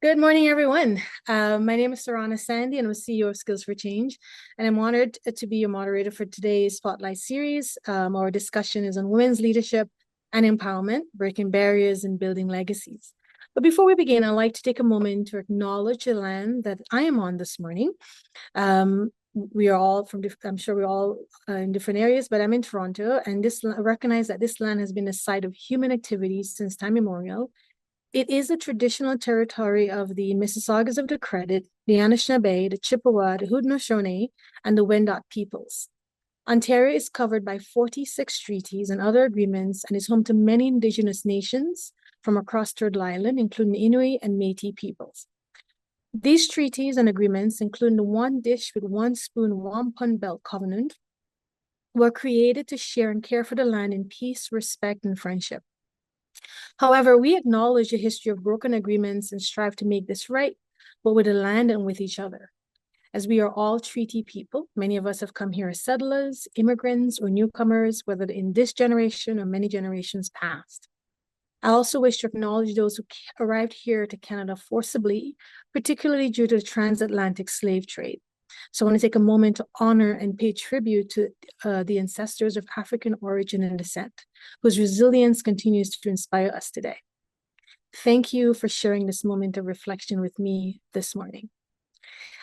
Good morning, everyone. My name is Sarana Sandy, and I'm CEO of Skills for Change. And I'm honored to be your moderator for today's Spotlight series. Our discussion is on women's leadership and empowerment, breaking barriers and building legacies. But before we begin, I'd like to take a moment to acknowledge the land that I am on this morning. We are all from, I'm sure we're all in different areas, but I'm in Toronto, and I recognize that this land has been a site of human activities since time immemorial. It is a traditional territory of the Mississaugas of the Credit, the Anishinaabe, the Chippewa, the Haudenosaunee, and the Wendat peoples. Ontario is covered by 46 treaties and other agreements and is home to many Indigenous nations from across Turtle Island, including the Inuit and Métis peoples. These treaties and agreements, including the One Dish with One Spoon, One Pun Belt Covenant, were created to share and care for the land in peace, respect, and friendship. However, we acknowledge the history of broken agreements and strive to make this right, but with the land and with each other. As we are all treaty people, many of us have come here as settlers, immigrants, or newcomers, whether in this generation or many generations past. I also wish to acknowledge those who arrived here to Canada forcibly, particularly due to the transatlantic slave trade. So I want to take a moment to honor and pay tribute to the ancestors of African origin and descent, whose resilience continues to inspire us today. Thank you for sharing this moment of reflection with me this morning.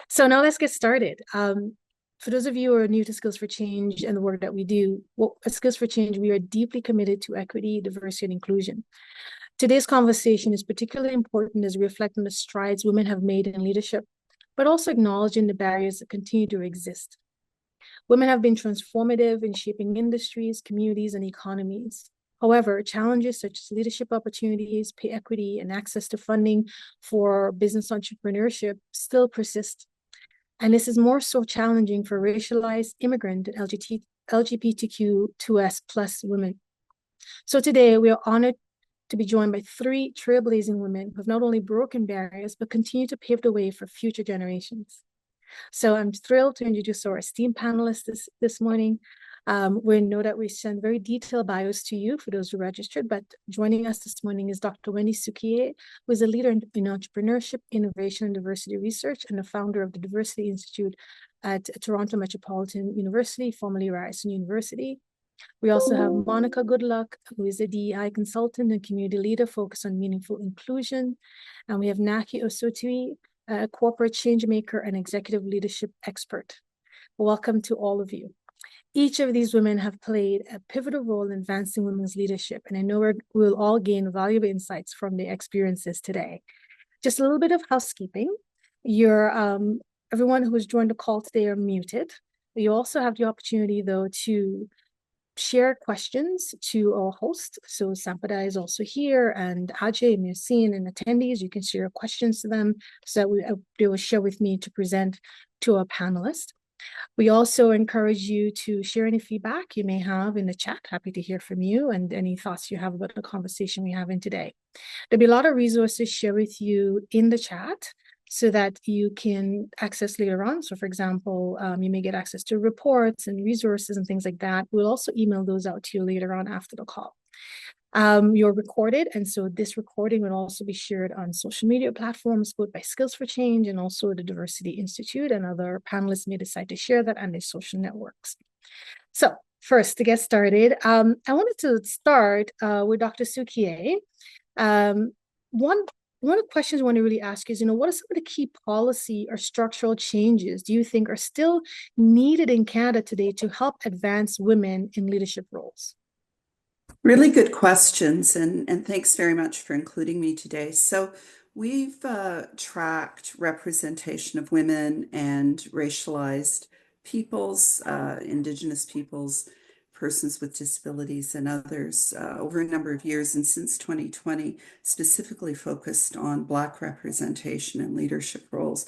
So now let's get started. For those of you who are new to Skills for Change and the work that we do, at Skills for Change, we are deeply committed to equity, diversity, and inclusion. Today's conversation is particularly important as we reflect on the strides women have made in leadership, but also acknowledging the barriers that continue to exist. Women have been transformative in shaping industries, communities, and economies. However, challenges such as leadership opportunities, pay equity, and access to funding for business entrepreneurship still persist. And this is more so challenging for racialized, immigrant, and LGBTQ2S plus women. So today, we are honored to be joined by three trailblazing women who have not only broken barriers, but continue to pave the way for future generations. So I'm thrilled to introduce our esteemed panelists this morning. We know that we send very detailed bios to you for those who registered, but joining us this morning is Dr. Wendy Cukier, who is a leader in entrepreneurship, innovation, and diversity research, and the founder of the Diversity Institute at Toronto Metropolitan University, formerly Ryerson University. We also have Monika Goodluck, who is a DEI consultant and community leader focused on meaningful inclusion. And we have Naki Osutei, a corporate change maker and executive leadership expert. Welcome to all of you. Each of these women have played a pivotal role in advancing women's leadership, and I know we'll all gain valuable insights from their experiences today. Just a little bit of housekeeping. Everyone who has joined the call today are muted. You also have the opportunity, though, to share questions to our host. So Sampada is also here, and Ajay and Yassine and attendees, you can share questions to them so that they will share with me to present to our panelists. We also encourage you to share any feedback you may have in the chat. Happy to hear from you and any thoughts you have about the conversation we're having today. There'll be a lot of resources shared with you in the chat so that you can access later on. So for example, you may get access to reports and resources and things like that. We'll also email those out to you later on after the call. You're recorded, and so this recording will also be shared on social media platforms, both by Skills for Change and also the Diversity Institute, and other panelists may decide to share that on their social networks. So first, to get started, I wanted to start with Dr. Cukier. One of the questions I want to really ask is, what are some of the key policy or structural changes do you think are still needed in Canada today to help advance women in leadership roles? Really good questions, and thanks very much for including me today. So we've tracked representation of women and racialized peoples, Indigenous peoples, persons with disabilities, and others over a number of years, and since 2020, specifically focused on Black representation in leadership roles.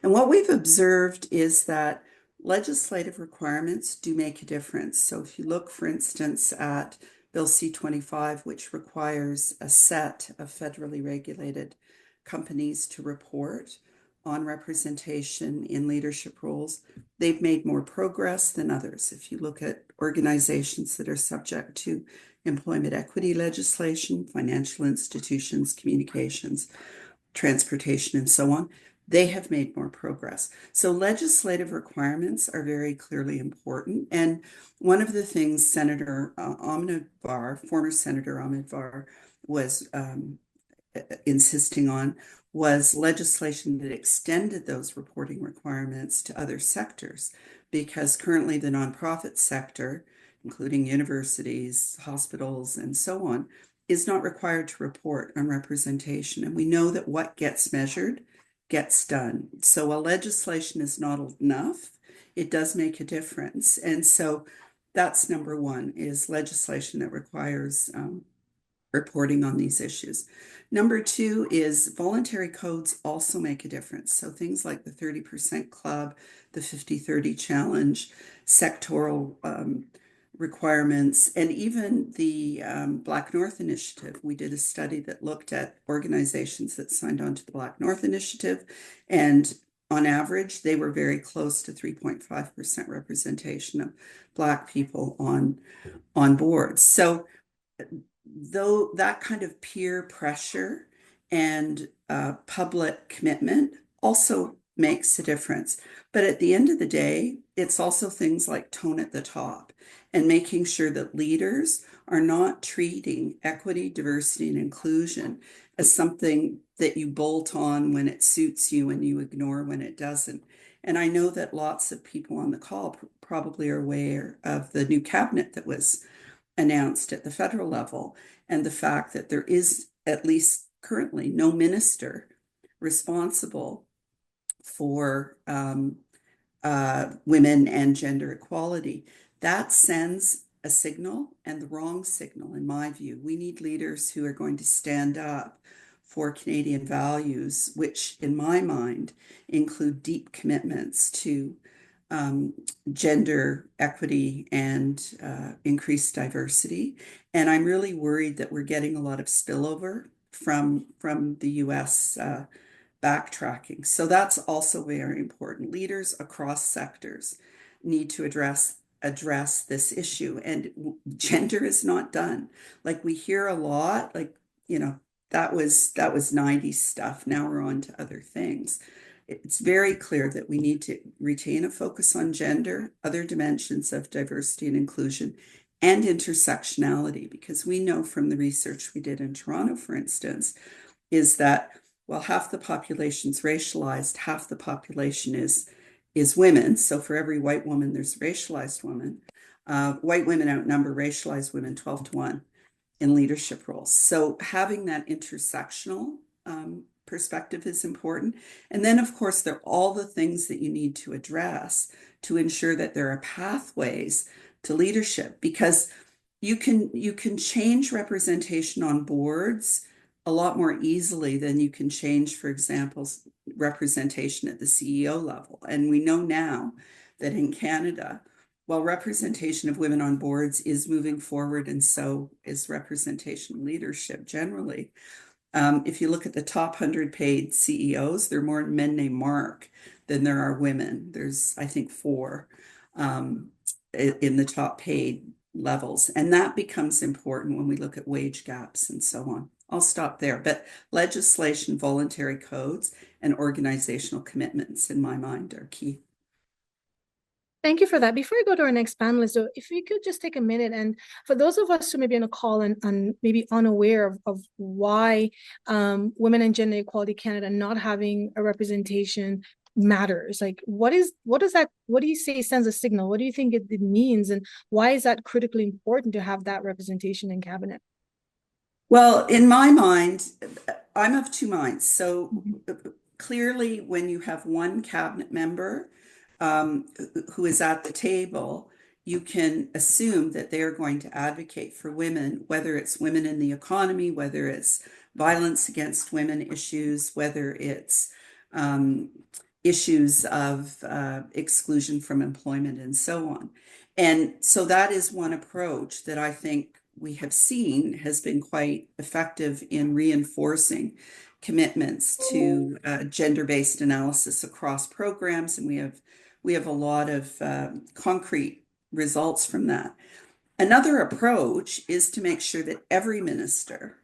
And what we've observed is that legislative requirements do make a difference. So if you look, for instance, at Bill C-25, which requires a set of federally regulated companies to report on representation in leadership roles, they've made more progress than others. If you look at organizations that are subject to employment equity legislation, financial institutions, communications, transportation, and so on, they have made more progress. So legislative requirements are very clearly important. And one of the things Senator former Senator Ahmedvar, was insisting on was legislation that extended those reporting requirements to other sectors, because currently the nonprofit sector, including universities, hospitals, and so on, is not required to report on representation. And we know that what gets measured gets done. So while legislation is not enough, it does make a difference. And so that's number one, is legislation that requires reporting on these issues. Number two is voluntary codes also make a difference. So things like the 30% Club, the 50/30 challenge, sectoral requirements, and even the Black North Initiative. We did a study that looked at organizations that signed on to the Black North Initiative, and on average, they were very close to 3.5% representation of Black people on boards. So though that kind of peer pressure and public commitment also makes a difference. But at the end of the day, it's also things like tone at the top and making sure that leaders are not treating equity, diversity, and inclusion as something that you bolt on when it suits you and you ignore when it doesn't. And I know that lots of people on the call probably are aware of the new cabinet that was announced at the federal level, and the fact that there is, at least currently, no minister responsible for women and gender equality. That sends a signal, and the wrong signal, in my view. We need leaders who are going to stand up for Canadian values, which, in my mind, include deep commitments to gender equity and increased diversity. And I'm really worried that we're getting a lot of spillover from the US backtracking. So that's also very important. Leaders across sectors need to address this issue, and gender is not done. Like, we hear a lot, like, that was 90s stuff. Now we're on to other things. It's very clear that we need to retain a focus on gender, other dimensions of diversity and inclusion, and intersectionality, because we know from the research we did in Toronto, for instance, is that while half the population's racialized, half the population is women. So for every white woman, there's a racialized woman. White women outnumber racialized women 12-1 in leadership roles. So having that intersectional perspective is important. And then, of course, there are all the things that you need to address to ensure that there are pathways to leadership, because you can change representation on boards a lot more easily than you can change, for example, representation at the CEO level. And we know now that in Canada, while representation of women on boards is moving forward, and so is representation leadership generally, if you look at the top 100 paid CEOs, there are more men named Mark than there are women. There's, I think, 4 in the top paid levels. And that becomes important when we look at wage gaps and so on. I'll stop there. But legislation, voluntary codes, and organizational commitments, in my mind, are key. Thank you for that. Before I go to our next panelist, though, if we could just take a minute, and for those of us who may be on a call and maybe unaware of why Women and Gender Equality Canada not having a representation matters. Like, what do you say sends a signal? What do you think it means? And why is that critically important to have that representation in cabinet? Well, in my mind, I'm of two minds. So clearly, when you have one cabinet member who is at the table, you can assume that they are going to advocate for women, whether it's women in the economy, whether it's violence against women issues, whether it's issues of exclusion from employment, and so on. And so that is one approach that I think we have seen has been quite effective in reinforcing commitments to gender-based analysis across programs, and we have a lot of concrete results from that. Another approach is to make sure that every minister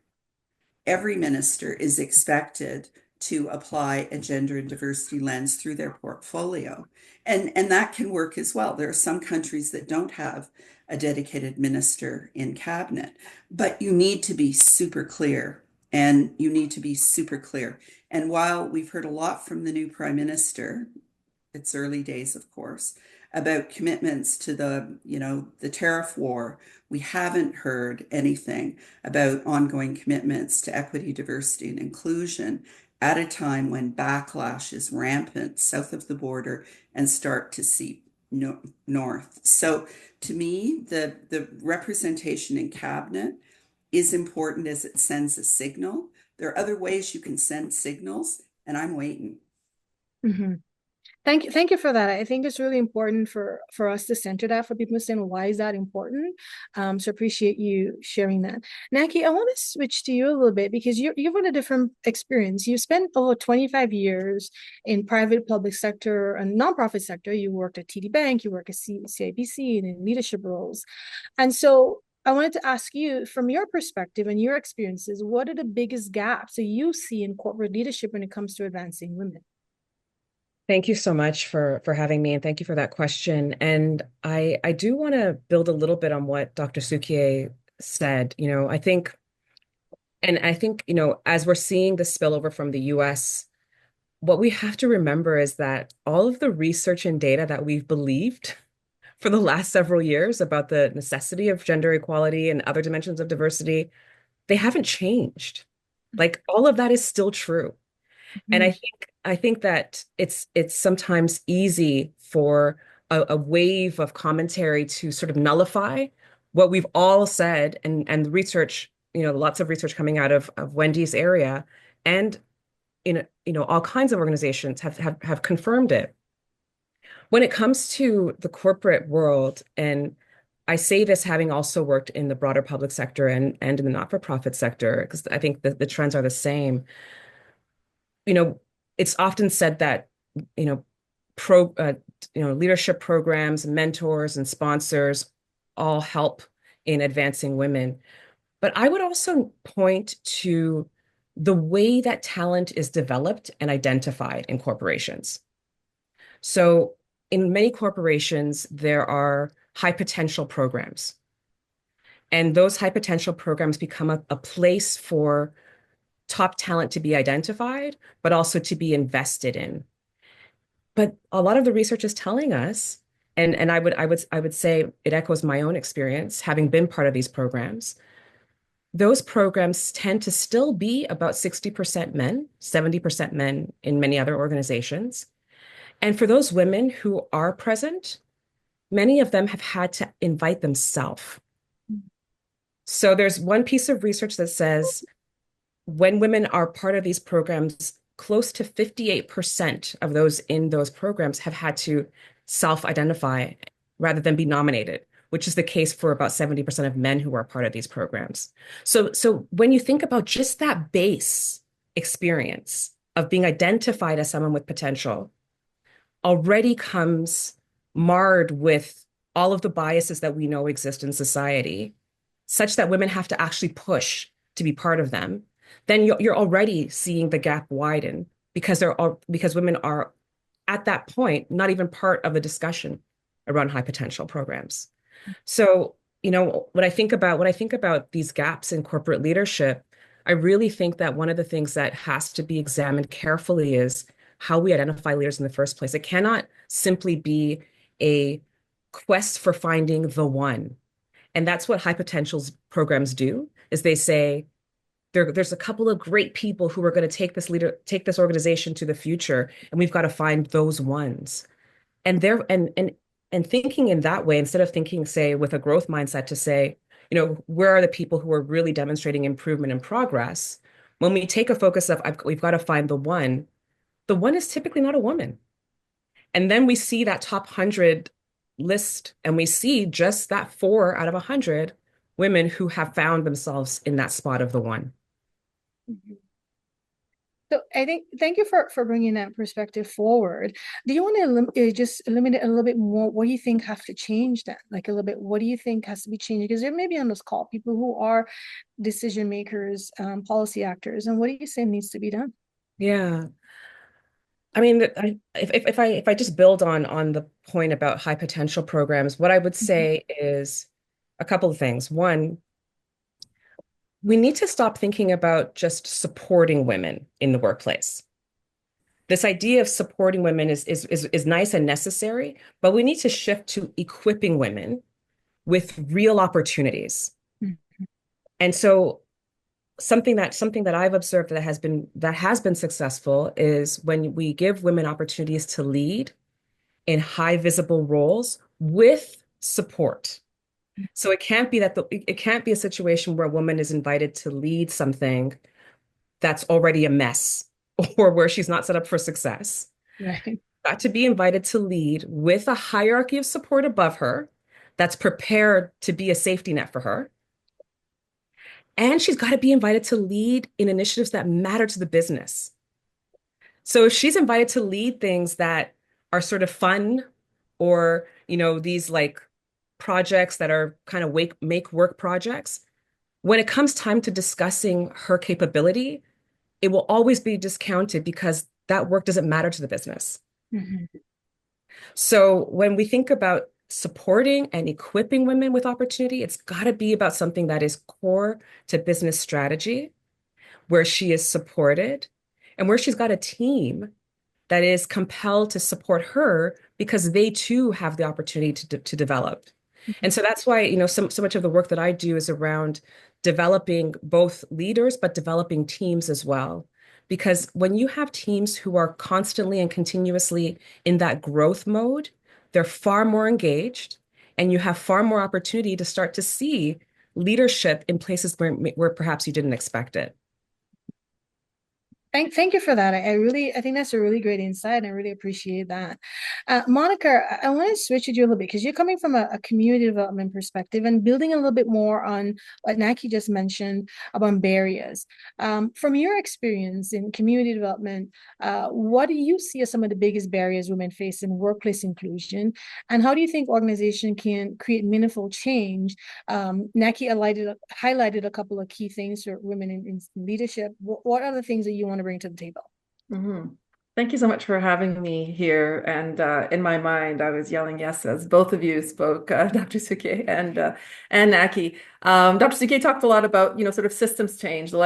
is expected to apply a gender and diversity lens through their portfolio. And that can work as well. There are some countries that don't have a dedicated minister in cabinet, but you need to be super clear, and you need to be super clear. And while we've heard a lot from the new prime minister, it's early days, of course, about commitments to the tariff war, we haven't heard anything about ongoing commitments to equity, diversity, and inclusion at a time when backlash is rampant south of the border and start to seep north. So to me, the representation in cabinet is important as it sends a signal. There are other ways you can send signals, and I'm waiting. Mm-hmm. Thank you for that. I think it's really important for us to center that, for people to say, why is that important? So appreciate you sharing that. Naki, I want to switch to you a little bit because you've had a different experience. You spent over 25 years in private, public sector and nonprofit sector. You worked at TD Bank, you work at CIBC and in leadership roles. And so I wanted to ask you, from your perspective and your experiences, what are the biggest gaps that you see in corporate leadership when it comes to advancing women? Thank you so much for having me, and thank you for that question. And I do want to build a little bit on what Dr. Cukier said. I think, as we're seeing the spillover from the US, what we have to remember is that all of the research and data that we've believed for the last several years about the necessity of gender equality and other dimensions of diversity, they haven't changed. Like all of that is still true. And I think that it's sometimes easy for a wave of commentary to sort of nullify what we've all said, and the research, lots of research coming out of Wendy's area, and all kinds of organizations have confirmed it. When it comes to the corporate world, and I say this having also worked in the broader public sector and in the not-for-profit sector, because I think the trends are the same. you know, it's often said that, you know, pro, uh, leadership programs, mentors, and sponsors all help in advancing women. But I would also point to the way that talent is developed and identified in corporations. So in many corporations, there are high potential programs. And those high potential programs become a place for top talent to be identified, but also to be invested in. But a lot of the research is telling us, and I would say it echoes my own experience, having been part of these programs. Those programs tend to still be about 60% men, 70% men in many other organizations. And for those women who are present, many of them have had to invite themselves. So there's one piece of research that says when women are part of these programs, close to 58% of those in those programs have had to self-identify rather than be nominated, which is the case for about 70% of men who are part of these programs. So when you think about just that base experience of being identified as someone with potential, already comes marred with all of the biases that we know exist in society, such that women have to actually push to be part of them, then you're already seeing the gap widen because women are at that point not even part of the discussion around high potential programs. So, when I think about these gaps in corporate leadership, I really think that one of the things that has to be examined carefully is how we identify leaders in the first place. It cannot simply be a quest for finding the one. And that's what high potentials programs do, is they say, there's a couple of great people who are going to take this organization to the future, and we've got to find those ones. And they're and thinking in that way, instead of thinking, say, with a growth mindset to say, where are the people who are really demonstrating improvement and progress? When we take a focus of we've got to find the one is typically not a woman. And then we see that top 100 list, and we see just that 4 out of 100 women who have found themselves in that spot of the one. Mhm. So I think, thank you for bringing that perspective forward. Do you want to just eliminate a little bit more? What do you think have to change then? Like a little bit, what do you think has to be changed? Because there may be on this call people who are decision makers, policy actors, and what do you say needs to be done? Yeah. I mean, if I just build on the point about high potential programs, what I would say is a couple of things. One, we need to stop thinking about just supporting women in the workplace. This idea of supporting women is nice and necessary, but we need to shift to equipping women with real opportunities. Mhm. And so something that I've observed that has been successful is when we give women opportunities to lead in high visible roles with support. So it can't be a situation where a woman is invited to lead something that's already a mess or where she's not set up for success. Right. Got to be invited to lead with a hierarchy of support above her that's prepared to be a safety net for her. And she's got to be invited to lead in initiatives that matter to the business. So if she's invited to lead things that are sort of fun or, these like projects that are kind of make work projects, when it comes time to discussing her capability, it will always be discounted because that work doesn't matter to the business. Mhm. So when we think about supporting and equipping women with opportunity, it's got to be about something that is core to business strategy, where she is supported and where she's got a team that is compelled to support her because they too have the opportunity to develop. And Mhm. so that's why, so much of the work that I do is around developing both leaders, but developing teams as well. Because when you have teams who are constantly and continuously in that growth mode, they're far more engaged and you have far more opportunity to start to see leadership in places where perhaps you didn't expect it. Thank you for that. I think that's a really great insight, and I really appreciate that. Monica, I want to switch with you a little bit because you're coming from a community development perspective and building a little bit more on what Naki just mentioned about barriers. From your experience in community development, what do you see as some of the biggest barriers women face in workplace inclusion, and how do you think organization can create meaningful change? Naki highlighted a couple of key things for women in leadership. What are the things that you want to bring to the table? Mhm. Thank you so much for having me here. And in my mind, I was yelling yes as both of you spoke, Dr. Suke and Naki. Dr. Suke talked a lot about, sort of systems change, the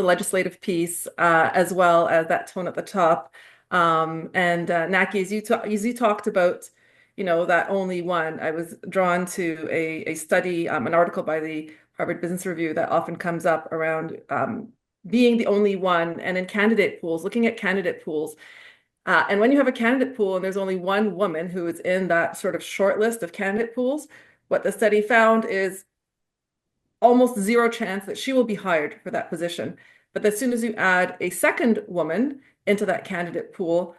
legislative piece, as well as that tone at the top. And Naki, as you talked about, that only one, I was drawn to a study, an article by the Harvard Business Review that often comes up around being the only one, and in candidate pools, looking at candidate pools. And when you have a candidate pool and there's only one woman who is in that sort of short list of candidate pools, what the study found is almost zero chance that she will be hired for that position. But as soon as you add a second woman into that candidate pool,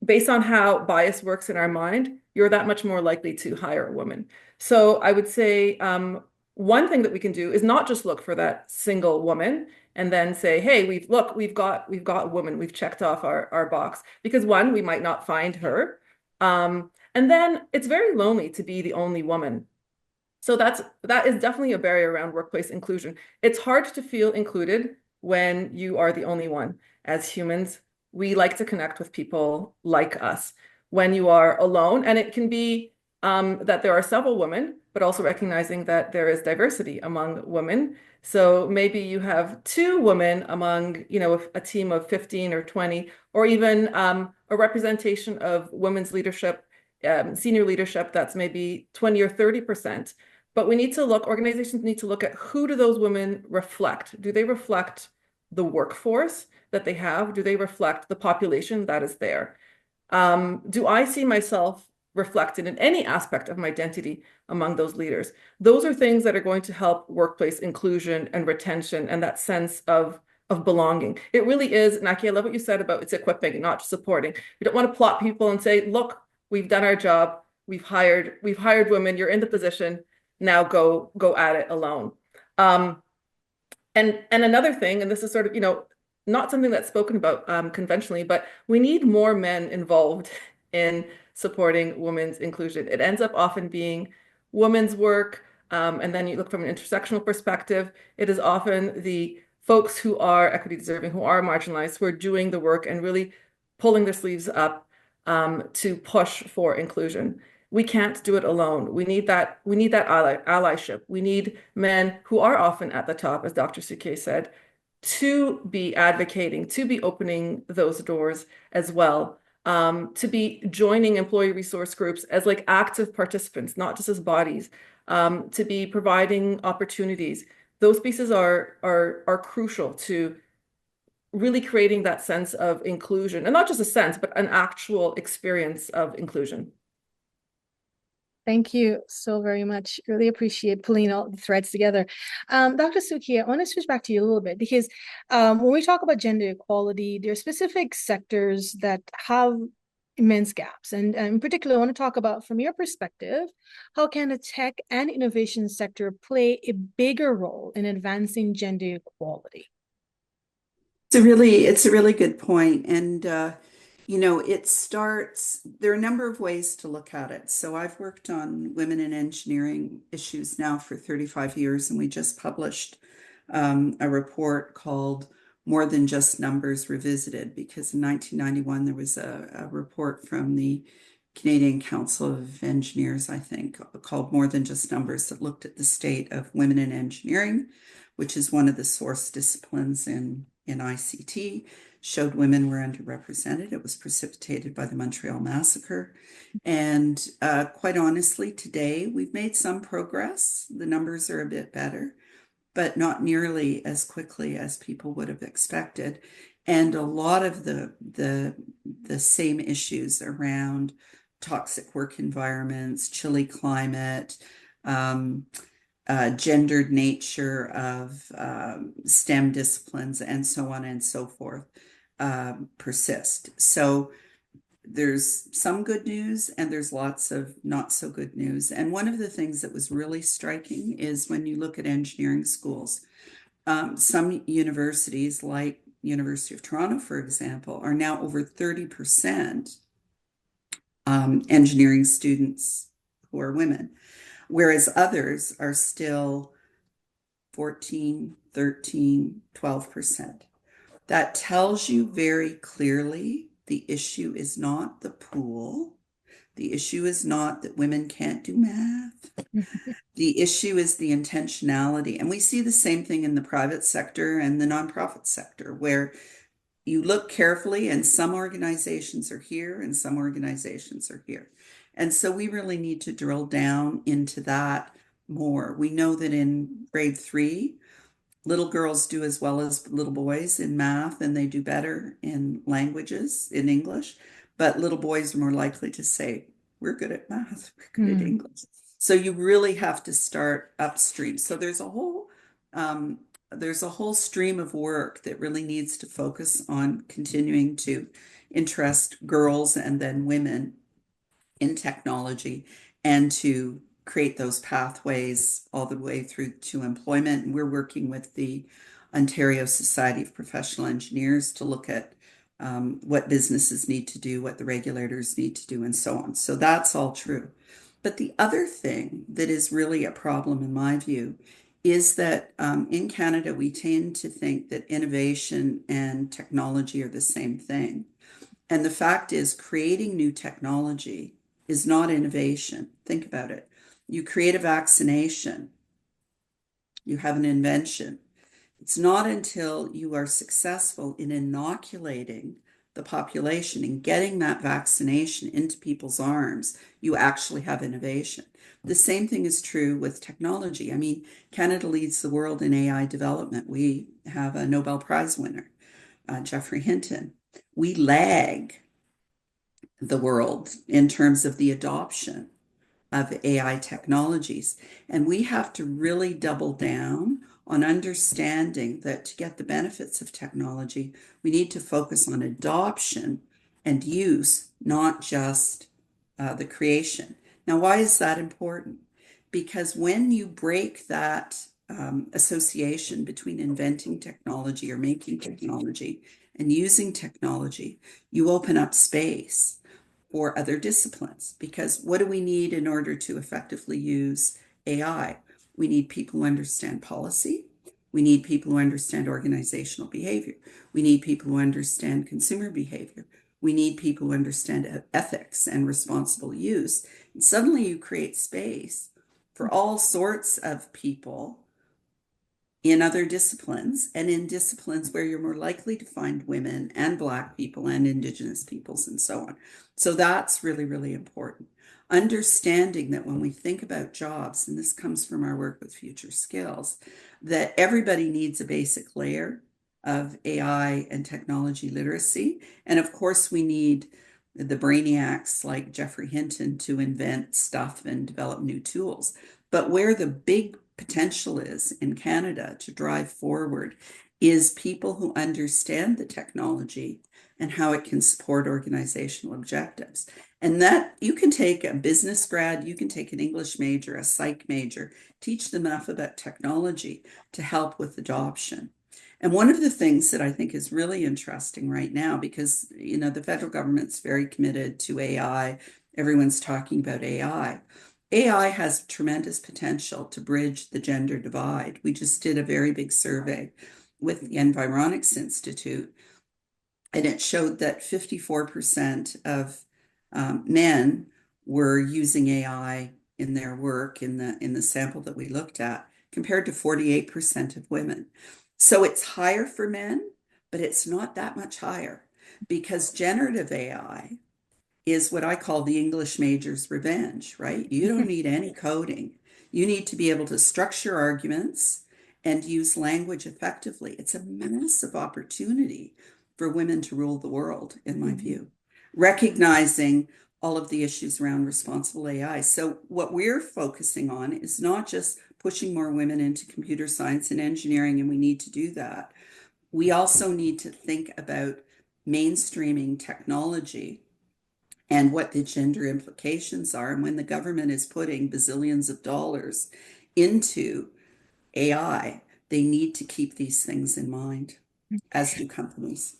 based on how bias works in our mind, you're that much more likely to hire a woman. So I would say one thing that we can do is not just look for that single woman and then say, hey, we've got a woman, we've checked off our box. Because one, we might not find her. And then it's very lonely to be the only woman. So that is definitely a barrier around workplace inclusion. It's hard to feel included when you are the only one. As humans, we like to connect with people like us. When you are alone, and it can be that there are several women, but also recognizing that there is diversity among women. So maybe you have two women among, a team of 15 or 20, or even a representation of women's leadership, senior leadership that's maybe 20 or 30%. But organizations need to look at who do those women reflect? Do they reflect the workforce that they have? Do they reflect the population that is there? Do I see myself reflected in any aspect of my identity among those leaders? Those are things that are going to help workplace inclusion and retention and that sense of belonging. It really is, Naki, I love what you said about it's equipping, not just supporting. We don't want to plot people and say, look, we've done our job, we've hired women, you're in the position, now go at it alone. Um, and another thing, and this is sort of, not something that's spoken about conventionally, but we need more men involved in supporting women's inclusion. It ends up often being women's work, and then you look from an intersectional perspective, it is often the folks who are equity deserving, who are marginalized, who are doing the work and really pulling their sleeves up to push for inclusion. We can't do it alone. We need that allyship. We need men who are often at the top, as Dr. Suke said, to be advocating, to be opening those doors as well, to be joining employee resource groups as like active participants, not just as bodies, to be providing opportunities. Those pieces are crucial to really creating that sense of inclusion, and not just a sense, but an actual experience of inclusion. Thank you so very much. Really appreciate pulling all the threads together. Dr. Suki, I want to switch back to you a little bit because when we talk about gender equality, there are specific sectors that have immense gaps. And in particular, I want to talk about, from your perspective, how can the tech and innovation sector play a bigger role in advancing gender equality? It's a really good point. And, there are a number of ways to look at it. So I've worked on women in engineering issues now for 35 years, and we just published a report called More Than Just Numbers Revisited, because in 1991, there was a report from the Canadian Council of Engineers, I think, called More Than Just Numbers, that looked at the state of women in engineering, which is one of the source disciplines in ICT, showed women were underrepresented. It was precipitated by the Montreal Massacre. And quite honestly, today we've made some progress. The numbers are a bit better, but not nearly as quickly as people would have expected. And a lot of the same issues around toxic work environments, chilly climate, gendered nature of STEM disciplines, and so on and so forth, persist. So there's some good news and there's lots of not so good news. And one of the things that was really striking is when you look at engineering schools, some universities like University of Toronto, for example, are now over 30% engineering students who are women, whereas others are still 14, 13, 12%. That tells you very clearly the issue is not the pool. The issue is not that women can't do math. The issue is the intentionality. And we see the same thing in the private sector and the nonprofit sector, where you look carefully and some organizations are here and some organizations are here. And so we really need to drill down into that more. We know that in grade 3, little girls do as well as little boys in math, and they do better in languages, in English, but little boys are more likely to say, we're good at math, we're good at English. So you really have to start upstream. So there's a whole stream of work that really needs to focus on continuing to interest girls and then women in technology, and to create those pathways all the way through to employment. And we're working with the Ontario Society of Professional Engineers to look at what businesses need to do, what the regulators need to do, and so on. So that's all true. But the other thing that is really a problem, in my view, is that in Canada, we tend to think that innovation and technology are the same thing. And the fact is, creating new technology is not innovation. Think about it. You create a vaccination, you have an invention. It's not until you are successful in inoculating the population and getting that vaccination into people's arms, you actually have innovation. The same thing is true with technology. I mean, Canada leads the world in AI development. We have a Nobel Prize winner, Geoffrey Hinton. We lag the world in terms of the adoption of AI technologies. And we have to really double down on understanding that to get the benefits of technology, we need to focus on adoption and use, not just the creation. Now, why is that important? Because when you break that association between inventing technology or making technology and using technology, you open up space for other disciplines. Because what do we need in order to effectively use AI? We need people who understand policy. We need people who understand organizational behavior. We need people who understand consumer behavior. We need people who understand ethics and responsible use. And suddenly you create space for all sorts of people in other disciplines and in disciplines where you're more likely to find women and Black people and Indigenous peoples and so on. So that's really, really important. Understanding that when we think about jobs, and this comes from our work with future skills, that everybody needs a basic layer of AI and technology literacy. And of course, we need the brainiacs like Geoffrey Hinton to invent stuff and develop new tools. But where the big potential is in Canada to drive forward is people who understand the technology and how it can support organizational objectives. And that you can take a business grad, you can take an English major, a psych major, teach them enough about technology to help with adoption. And one of the things that I think is really interesting right now, because the federal government's very committed to AI, everyone's talking about AI. AI has tremendous potential to bridge the gender divide. We just did a very big survey with the Environics Institute, and it showed that 54% of men were using AI in their work in the sample that we looked at, compared to 48% of women. So it's higher for men, but it's not that much higher, because generative AI is what I call the English major's revenge, right? You don't need any coding. You need to be able to structure arguments and use language effectively. It's a massive opportunity for women to rule the world, in my view, recognizing all of the issues around responsible AI. So what we're focusing on is not just pushing more women into computer science and engineering, and we need to do that. We also need to think about mainstreaming technology and what the gender implications are. And when the government is putting bazillions of dollars into AI, they need to keep these things in mind, as do companies.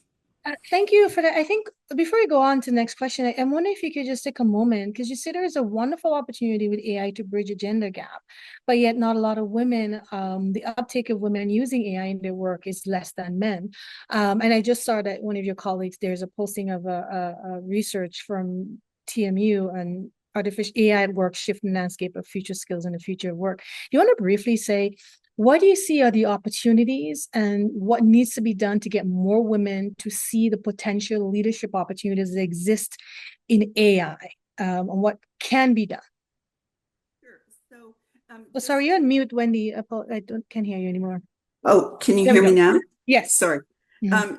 Thank you for that. I think before we go on to the next question, I'm wondering if you could just take a moment, because you see there is a wonderful opportunity with AI to bridge a gender gap, but yet not a lot of women, the uptake of women using AI in their work is less than men. And I just saw that one of your colleagues, there's a posting of a research from TMU and artificial AI at work, shifting landscape of future skills and the future of work. Do you want to briefly say, what do you see are the opportunities and what needs to be done to get more women to see the potential leadership opportunities that exist in AI, and what can be done? Sure. So, sorry, you're on mute, Wendy. Can't hear you anymore. Oh, can you hear me now? Yes. Sorry.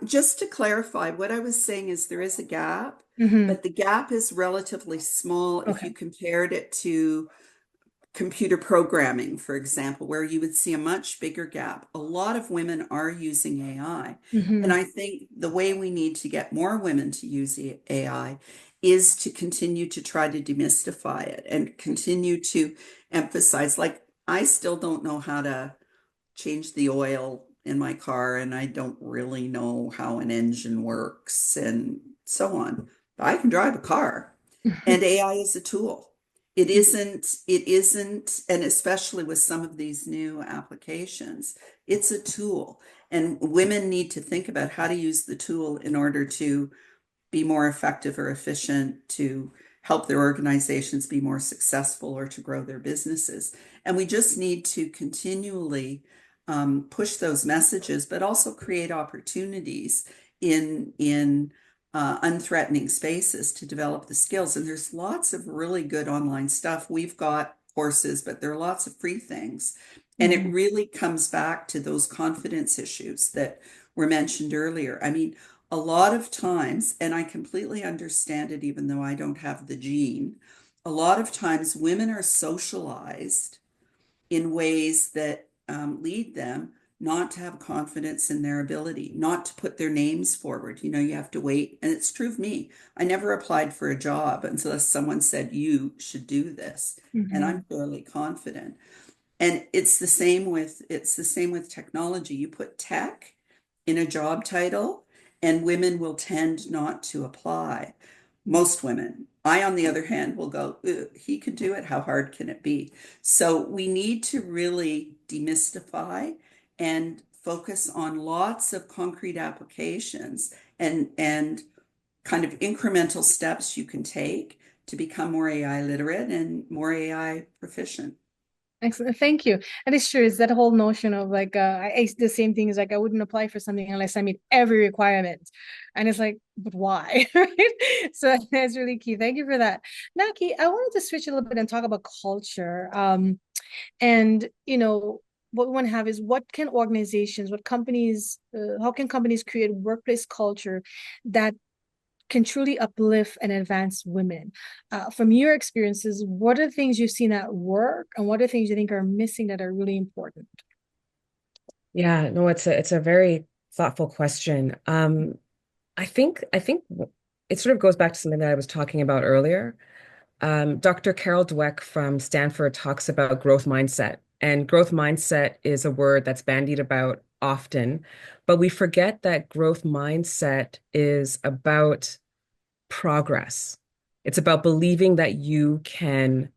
Just to clarify, what I was saying is there is a gap, but the gap is relatively small if you compared it to computer programming, for example, where you would see a much bigger gap. A lot of women are using AI. And I think the way we need to get more women to use AI is to continue to try to demystify it and continue to emphasize, like, I still don't know how to change the oil in my car, and I don't really know how an engine works and so on. But I can drive a car, and AI is a tool. It isn't, and especially with some of these new applications, it's a tool. And women need to think about how to use the tool in order to be more effective or efficient, to help their organizations be more successful, or to grow their businesses. And we just need to continually push those messages, but also create opportunities in unthreatening spaces to develop the skills. And there's lots of really good online stuff. We've got courses, but there are lots of free things. And it really comes back to those confidence issues that were mentioned earlier. I mean, a lot of times, and I completely understand it, even though I don't have the gene, a lot of times women are socialized in ways that lead them not to have confidence in their ability, not to put their names forward. You have to wait. And it's true of me. I never applied for a job until someone said, you should do this. And I'm fairly confident. And it's the same with technology. You put tech in a job title, and women will tend not to apply. Most women. I, on the other hand, will go, he could do it. How hard can it be? So we need to really demystify and focus on lots of concrete applications and kind of incremental steps you can take to become more AI literate and more AI proficient. Excellent. Thank you. And it's true. It's that whole notion of like, the same thing is like, I wouldn't apply for something unless I meet every requirement. And it's like, but why? Right? So that's really key. Thank you for that. Naki, I wanted to switch a little bit and talk about culture. And, what we want to have is what can organizations, what companies, how can companies create workplace culture that can truly uplift and advance women? From your experiences, what are the things you've seen at work, and what are things you think are missing that are really important? Yeah, no, it's a very thoughtful question. I think it sort of goes back to something that I was talking about earlier. Dr. Carol Dweck from Stanford talks about growth mindset, and growth mindset is a word that's bandied about often, but we forget that growth mindset is about progress. It's about believing that you can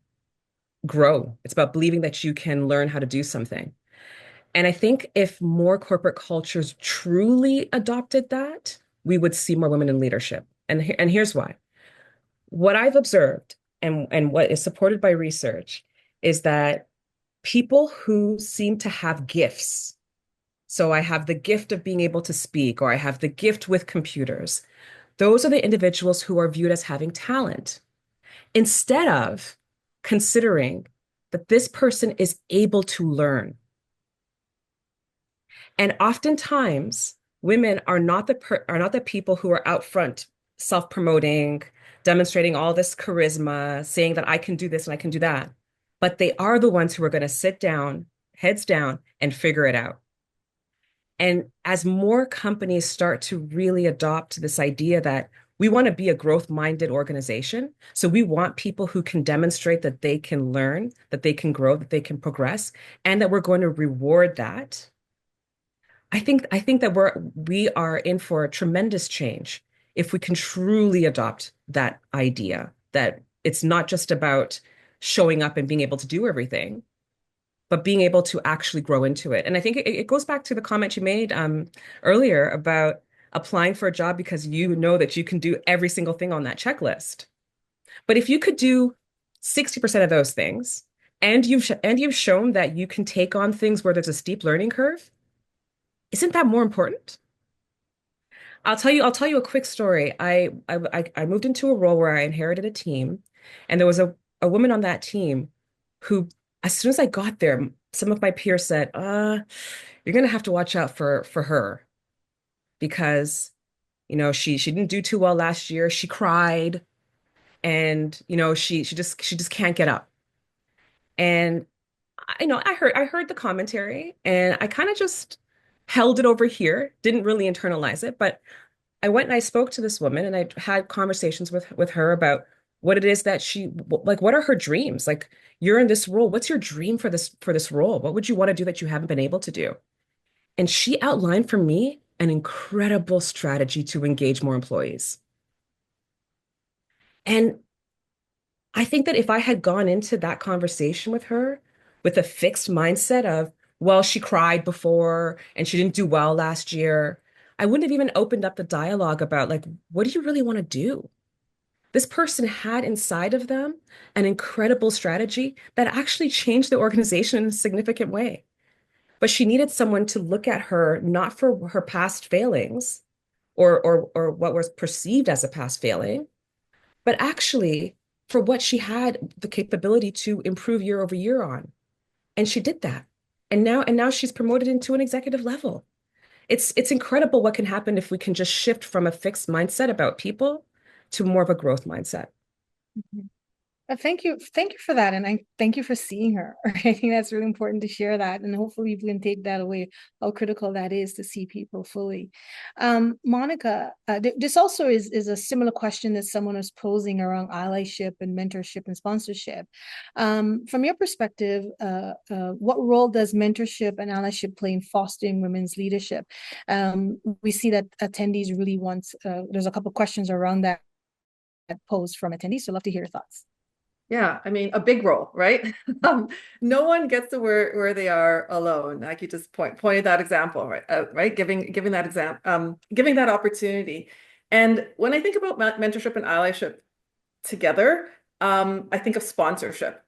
grow. It's about believing that you can learn how to do something. And I think if more corporate cultures truly adopted that, we would see more women in leadership. And here's why. What I've observed and what is supported by research is that people who seem to have gifts, so I have the gift of being able to speak, or I have the gift with computers, those are the individuals who are viewed as having talent, instead of considering that this person is able to learn. And oftentimes, women are not the people who are out front self-promoting, demonstrating all this charisma, saying that I can do this and I can do that. But they are the ones who are going to sit down, heads down, and figure it out. And as more companies start to really adopt this idea that we want to be a growth-minded organization, so we want people who can demonstrate that they can learn, that they can grow, that they can progress, and that we're going to reward that. I think that we are in for a tremendous change if we can truly adopt that idea that it's not just about showing up and being able to do everything, but being able to actually grow into it. And I think it goes back to the comment you made earlier about applying for a job because you know that you can do every single thing on that checklist. But if you could do 60% of those things, and you've shown that you can take on things where there's a steep learning curve, isn't that more important? I'll tell you a quick story. I moved into a role where I inherited a team, and there was a woman on that team who, as soon as I got there, some of my peers said, you're gonna have to watch out for her because, she didn't do too well last year. She cried, and she just can't get up." And I heard the commentary, and I kind of just held it over here, didn't really internalize it, but I went and I spoke to this woman, and I had conversations with her about what it is that like, what are her dreams? Like, you're in this role. What's your dream for this role? What would you want to do that you haven't been able to do? And she outlined for me an incredible strategy to engage more employees. And I think that if I had gone into that conversation with her with a fixed mindset of, well, she cried before and she didn't do well last year, I wouldn't have even opened up the dialogue about, like, what do you really want to do? This person had inside of them an incredible strategy that actually changed the organization in a significant way. But she needed someone to look at her not for her past failings or what was perceived as a past failing, but actually for what she had the capability to improve year over year on. And she did that. And now she's promoted into an executive level. It's incredible what can happen if we can just shift from a fixed mindset about people to more of a growth mindset. Mhm. Thank you. Thank you for that. And I thank you for seeing her. I think that's really important to share that. And hopefully you can take that away, how critical that is to see people fully. Monika, this also is a similar question that someone was posing around allyship and mentorship and sponsorship. From your perspective, what role does mentorship and allyship play in fostering women's leadership? We see that attendees really want, there's a couple of questions around that posed from attendees. So I'd love to hear your thoughts. Yeah, I mean, a big role, right? No one gets to where they are alone. Like you just pointed that example, right? Right, giving that giving that opportunity. And when I think about mentorship and allyship together, I think of sponsorship.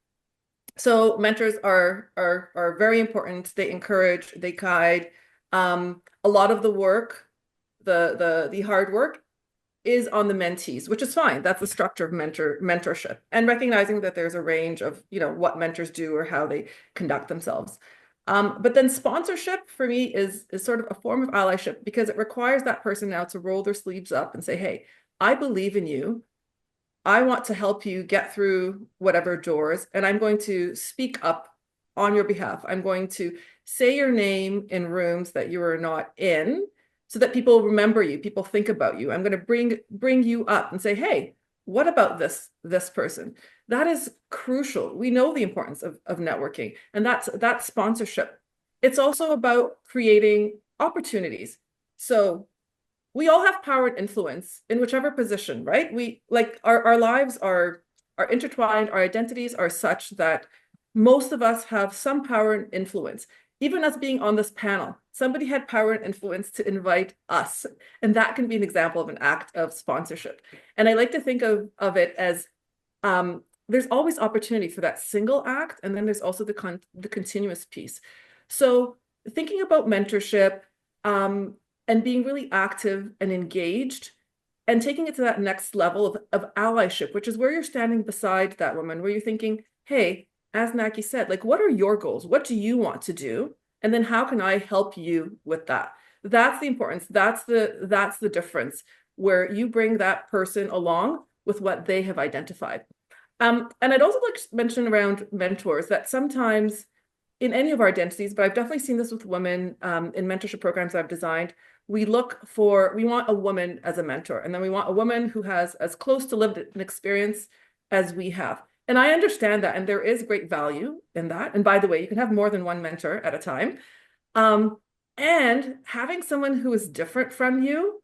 So mentors are very important. They encourage, they guide. A lot of the work, the hard work is on the mentees, which is fine. That's the structure of mentorship, and recognizing that there's a range of, what mentors do or how they conduct themselves. But then sponsorship for me is sort of a form of allyship because it requires that person now to roll their sleeves up and say, hey, I believe in you. I want to help you get through whatever doors, and I'm going to speak up on your behalf. I'm going to say your name in rooms that you are not in so that people remember you, people think about you. I'm going to bring you up and say, hey, what about this person? That is crucial. We know the importance of networking, and that's sponsorship. It's also about creating opportunities. So we all have power and influence in whichever position, right? We like our lives are intertwined, our identities are such that most of us have some power and influence. Even us being on this panel, somebody had power and influence to invite us. And that can be an example of an act of sponsorship. And I like to think of it as there's always opportunity for that single act, and then there's also the continuous piece. So thinking about mentorship, and being really active and engaged and taking it to that next level of allyship, which is where you're standing beside that woman, where you're thinking, hey, as Naki said, like, what are your goals? What do you want to do? And then how can I help you with that? That's the importance. That's the difference, where you bring that person along with what they have identified. And I'd also like to mention around mentors that sometimes in any of our identities, but I've definitely seen this with women in mentorship programs I've designed, we want a woman as a mentor, and then we want a woman who has as close to lived an experience as we have. And I understand that, and there is great value in that. And by the way, you can have more than one mentor at a time. And having someone who is different from you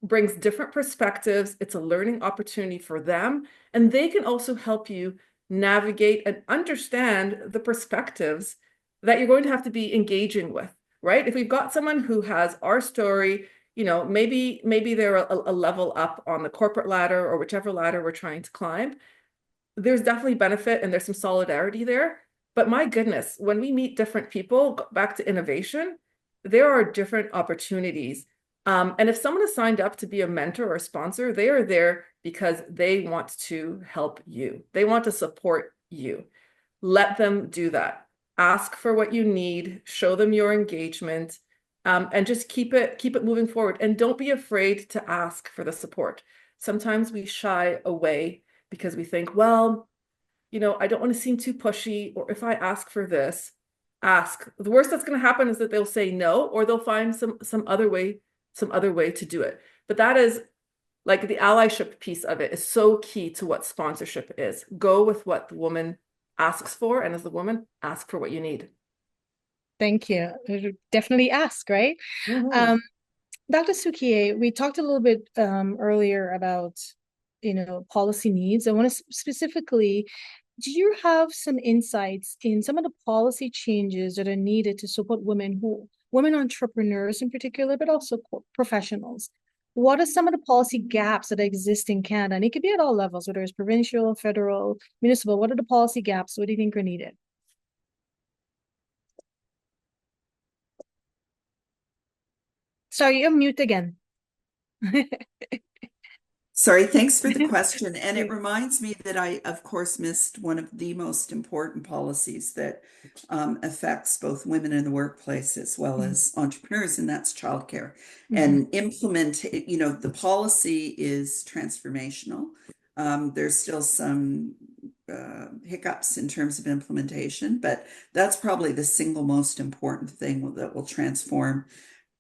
brings different perspectives. It's a learning opportunity for them, and they can also help you navigate and understand the perspectives that you're going to have to be engaging with. Right? If we've got someone who has our story, maybe they're a level up on the corporate ladder or whichever ladder we're trying to climb, there's definitely benefit and there's some solidarity there. But my goodness, when we meet different people, back to innovation, there are different opportunities. And if someone has signed up to be a mentor or a sponsor, they are there because they want to help you. They want to support you. Let them do that. Ask for what you need, show them your engagement, and just keep it moving forward. And don't be afraid to ask for the support. Sometimes we shy away because we think, well, I don't want to seem too pushy, or if I ask for this, ask. The worst that's going to happen is that they'll say no, or they'll find some other way to do it. But that is like the allyship piece of it is so key to what sponsorship is. Go with what the woman asks for, and as the woman, ask for what you need. Thank you. Definitely ask, right? Mm-hmm. Dr. Cukier, we talked a little bit earlier about, policy needs. I want to specifically, do you have some insights in some of the policy changes that are needed to support women entrepreneurs in particular, but also professionals? What are some of the policy gaps that exist in Canada? And it could be at all levels, whether it's provincial, federal, municipal. What are the policy gaps? What do you think are needed? Sorry, you're mute again. Sorry, thanks for the question. And it reminds me that I, of course, missed one of the most important policies that affects both women in the workplace as well as entrepreneurs, and that's childcare. And the policy is transformational. There's still some hiccups in terms of implementation, but that's probably the single most important thing that will transform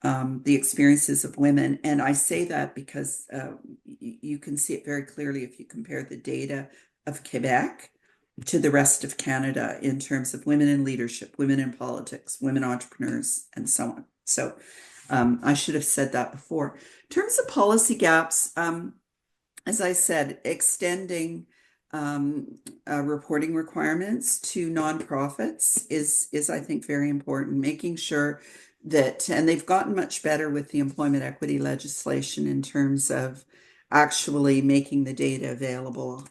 the experiences of women. And I say that because you can see it very clearly if you compare the data of Quebec to the rest of Canada in terms of women in leadership, women in politics, women entrepreneurs, and so on. So I should have said that before. In terms of policy gaps, as I said, extending reporting requirements to nonprofits is I think very important, making sure that, and they've gotten much better with the employment equity legislation in terms of actually making the data available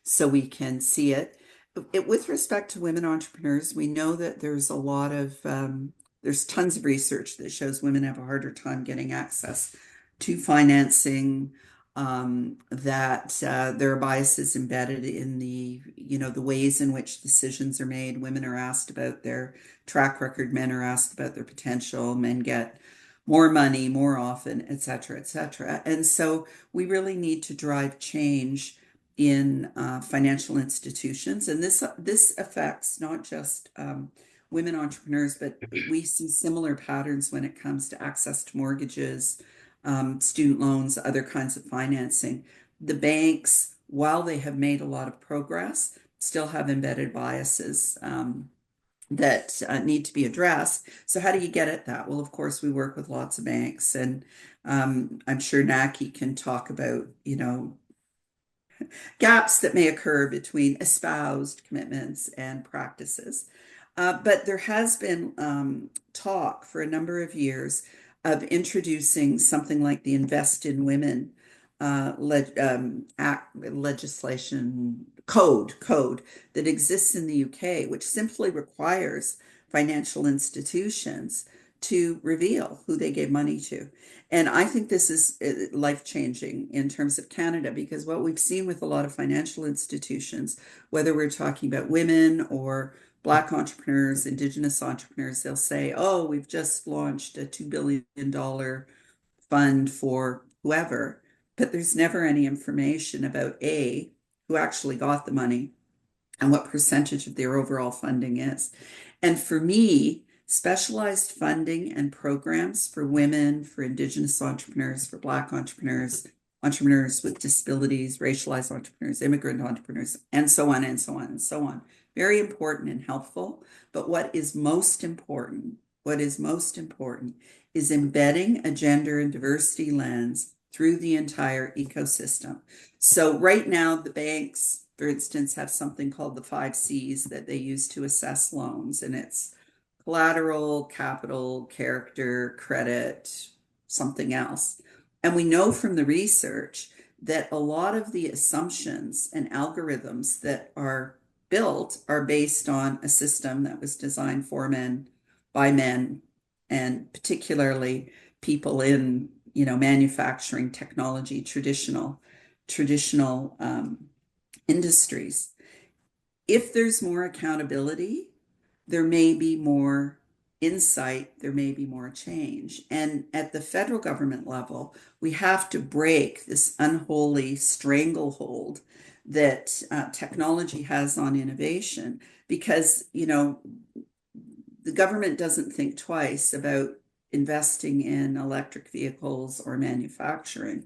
so we can see it. With respect to women entrepreneurs, we know that there's a lot of, there's tons of research that shows women have a harder time getting access to financing, that there are biases embedded in the, the ways in which decisions are made. Women are asked about their track record, men are asked about their potential, men get more money more often, et cetera, et cetera. And so we really need to drive change in financial institutions. And this affects not just women entrepreneurs, but we see similar patterns when it comes to access to mortgages, student loans, other kinds of financing. The banks, while they have made a lot of progress, still have embedded biases that need to be addressed. So how do you get at that? Well, of course, we work with lots of banks, and I'm sure Naki can talk about, gaps that may occur between espoused commitments and practices. But there has been talk for a number of years of introducing something like the Invest in Women legislation code that exists in the UK, which simply requires financial institutions to reveal who they gave money to. And I think this is life-changing in terms of Canada, because what we've seen with a lot of financial institutions, whether we're talking about women or Black entrepreneurs, Indigenous entrepreneurs, they'll say, oh, we've just launched a $2 billion fund for whoever, but there's never any information about who actually got the money and what percentage of their overall funding is. And for me, specialized funding and programs for women, for Indigenous entrepreneurs, for Black entrepreneurs, entrepreneurs with disabilities, racialized entrepreneurs, immigrant entrepreneurs, and so on and so on and so on. Very important and helpful. But what is most important is embedding a gender and diversity lens through the entire ecosystem. So right now, the banks, for instance, have something called the 5 C's that they use to assess loans, and it's collateral, capital, character, credit, something else. And we know from the research that a lot of the assumptions and algorithms that are built are based on a system that was designed for men, by men, and particularly people in, manufacturing, technology, traditional industries. If there's more accountability, there may be more insight, there may be more change. And at the federal government level, we have to break this unholy stranglehold that technology has on innovation, because, the government doesn't think twice about investing in electric vehicles or manufacturing.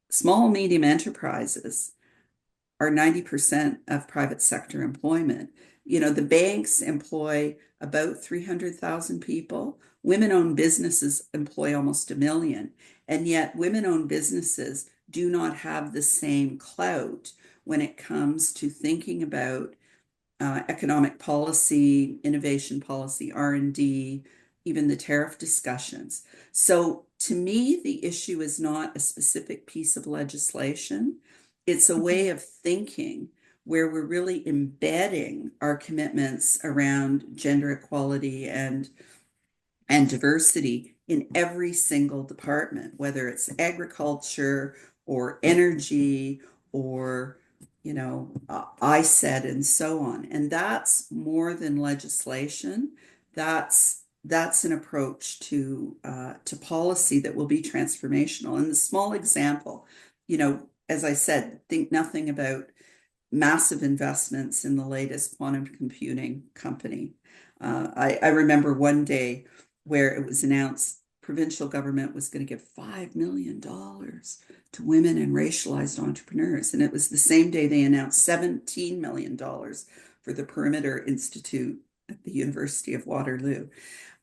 Small, medium enterprises are 90% of private sector employment. The banks employ about 300,000 people. Women-owned businesses employ almost 1 million. And yet women-owned businesses do not have the same clout when it comes to thinking about economic policy, innovation policy, R&D, even the tariff discussions. So to me, the issue is not a specific piece of legislation. It's a way of thinking where we're really embedding our commitments around gender equality and diversity in every single department, whether it's agriculture or energy or ISED and so on. And that's more than legislation. That's an approach to policy that will be transformational. And the small example, as I said, think nothing about massive investments in the latest quantum computing company. I remember one day where it was announced provincial government was going to give $5 million to women and racialized entrepreneurs. And it was the same day they announced $17 million for the Perimeter Institute at the University of Waterloo.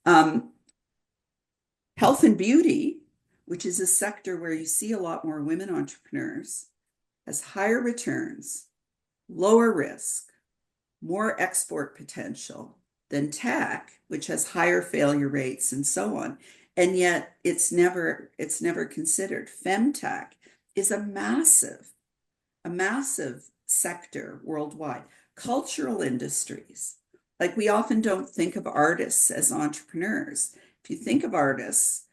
Health and beauty, which is a sector where you see a lot more women entrepreneurs, has higher returns, lower risk, more export potential than tech, which has higher failure rates and so on. And yet it's never considered. Femtech is a massive sector worldwide. Cultural industries, like we often don't think of artists as entrepreneurs. If you think of artists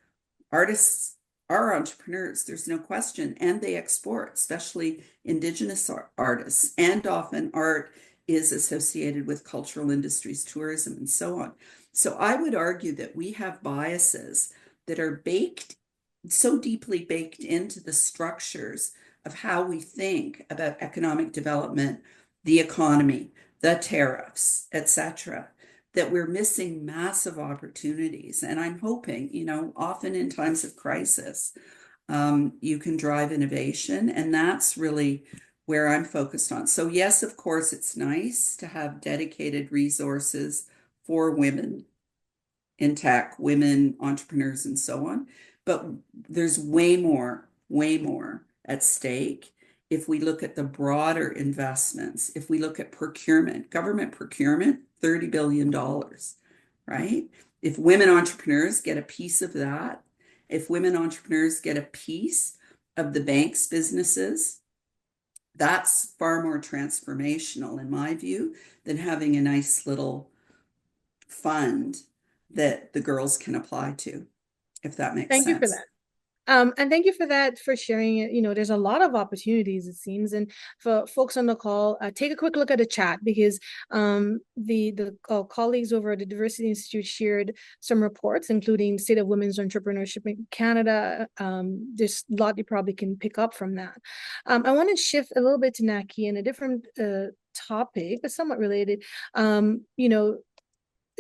are entrepreneurs, there's no question, and they export, especially indigenous artists, and often art is associated with cultural industries, tourism, and so on. So I would argue that we have biases that are so deeply baked into the structures of how we think about economic development, the economy, the tariffs, etc., that we're missing massive opportunities. And I'm hoping, often in times of crisis, you can drive innovation, and that's really where I'm focused on. So yes, of course, it's nice to have dedicated resources for women in tech, women entrepreneurs, and so on. But there's way more at stake if we look at the broader investments, if we look at procurement, government procurement, $30 billion, right? If women entrepreneurs get a piece of that, if women entrepreneurs get a piece of the bank's businesses, that's far more transformational, in my view, than having a nice little fund that the girls can apply to, if that makes sense. Thank you for that. And thank you for that, for sharing it. There's a lot of opportunities, it seems. And for folks on the call, take a quick look at the chat, because the colleagues over at the Diversity Institute shared some reports, including State of Women's Entrepreneurship in Canada. There's a lot you probably can pick up from that. I want to shift a little bit to Naki and a different topic, but somewhat related.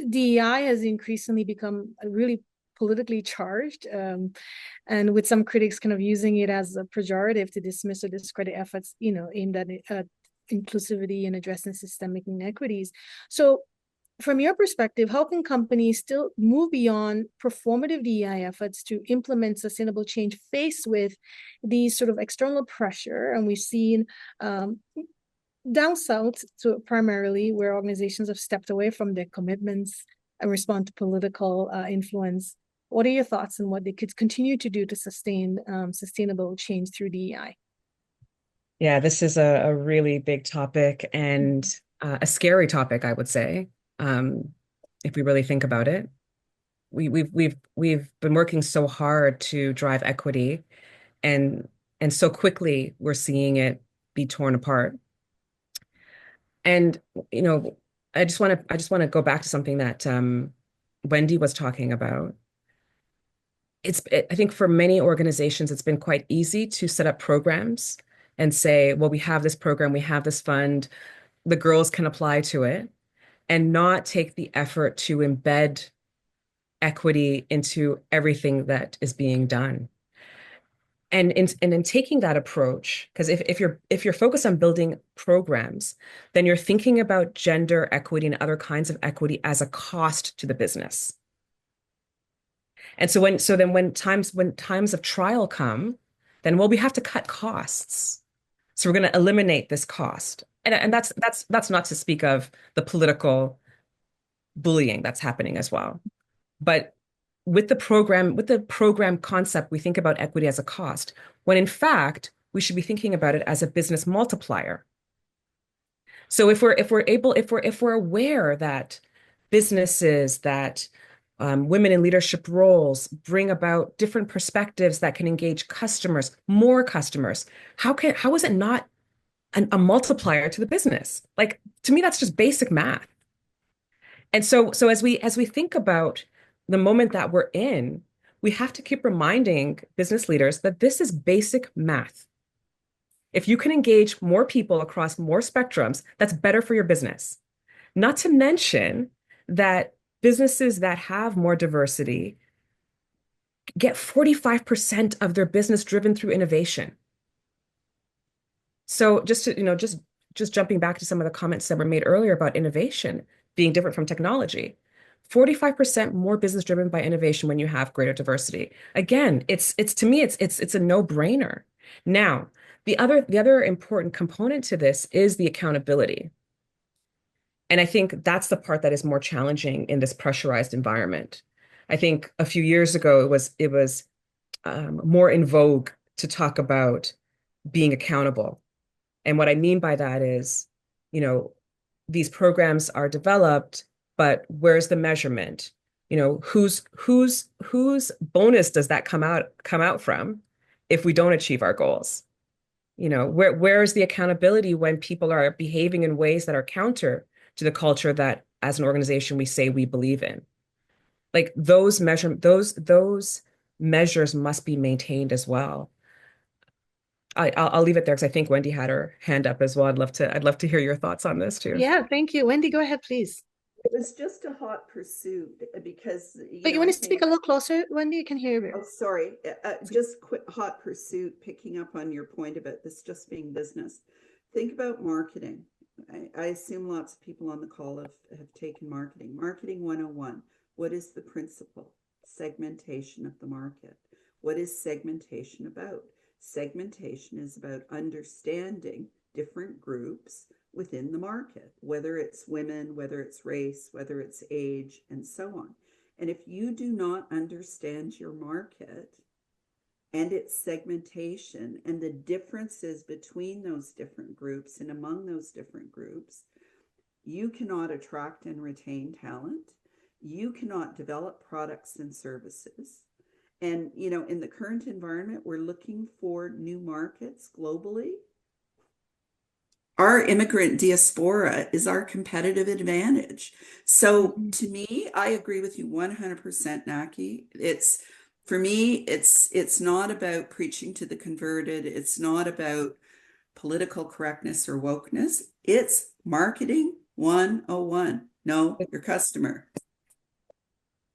DEI has increasingly become a really politically charged, and with some critics kind of using it as a pejorative to dismiss or discredit efforts, aimed at inclusivity and addressing systemic inequities. So from your perspective, how can companies still move beyond performative DEI efforts to implement sustainable change faced with these sort of external pressure? And we've seen down south, to primarily where organizations have stepped away from their commitments and respond to political influence. What are your thoughts on what they could continue to do to sustain sustainable change through DEI? Yeah, this is a really big topic, and a scary topic, I would say, if we really think about it. We've been working so hard to drive equity, and so quickly we're seeing it be torn apart. And I just want to go back to something that Wendy was talking about. I think for many organizations, it's been quite easy to set up programs and say, well, we have this program, we have this fund, the girls can apply to it, and not take the effort to embed equity into everything that is being done. And in taking that approach, because if you're focused on building programs, then you're thinking about gender equity and other kinds of equity as a cost to the business. And then when times of trial come, then we have to cut costs. So we're going to eliminate this cost. And that's not to speak of the political bullying that's happening as well. But with the program concept, we think about equity as a cost, when in fact, we should be thinking about it as a business multiplier. So if we're aware that businesses, that women in leadership roles bring about different perspectives that can engage customers, more customers, how is it not a multiplier to the business? Like, to me, that's just basic math. And so as we think about the moment that we're in, we have to keep reminding business leaders that this is basic math. If you can engage more people across more spectrums, that's better for your business. Not to mention that businesses that have more diversity get 45% of their business driven through innovation. So just jumping back to some of the comments that were made earlier about innovation being different from technology. 45% more business driven by innovation when you have greater diversity. Again, to me, it's a no-brainer. Now, The other important component to this is the accountability. And I think that's the part that is more challenging in this pressurized environment. I think a few years ago it was more in vogue to talk about being accountable. And what I mean by that is, you know, these programs are developed, but where's the measurement? You know, whose bonus does that come out from if we don't achieve our goals? You know, where is the accountability when people are behaving in ways that are counter to the culture that as an organization we say we believe in? Like those measures must be maintained as well. I'll leave it there because I think Wendy had her hand up as well. I'd love to hear your thoughts on this too. Yeah, thank you. Wendy, go ahead, please. It was just a hot pursuit because, But you want to speak a little closer, Wendy? You can hear you. Oh, sorry. Just quick hot pursuit, picking up on your point about this just being business. Think about marketing. I assume lots of people on the call have taken marketing. Marketing 101. What is the principle? Segmentation of the market. What is segmentation about? Segmentation is about understanding different groups within the market, whether it's women, whether it's race, whether it's age, and so on. And if you do not understand your market and its segmentation and the differences between those different groups and among those different groups, you cannot attract and retain talent. You cannot develop products and services. And, you know, in the current environment, we're looking for new markets globally. Our immigrant diaspora is our competitive advantage. So to me, I agree with you 100%, Naki. For me, it's not about preaching to the converted. It's not about political correctness or wokeness. It's marketing 101. Know your customer.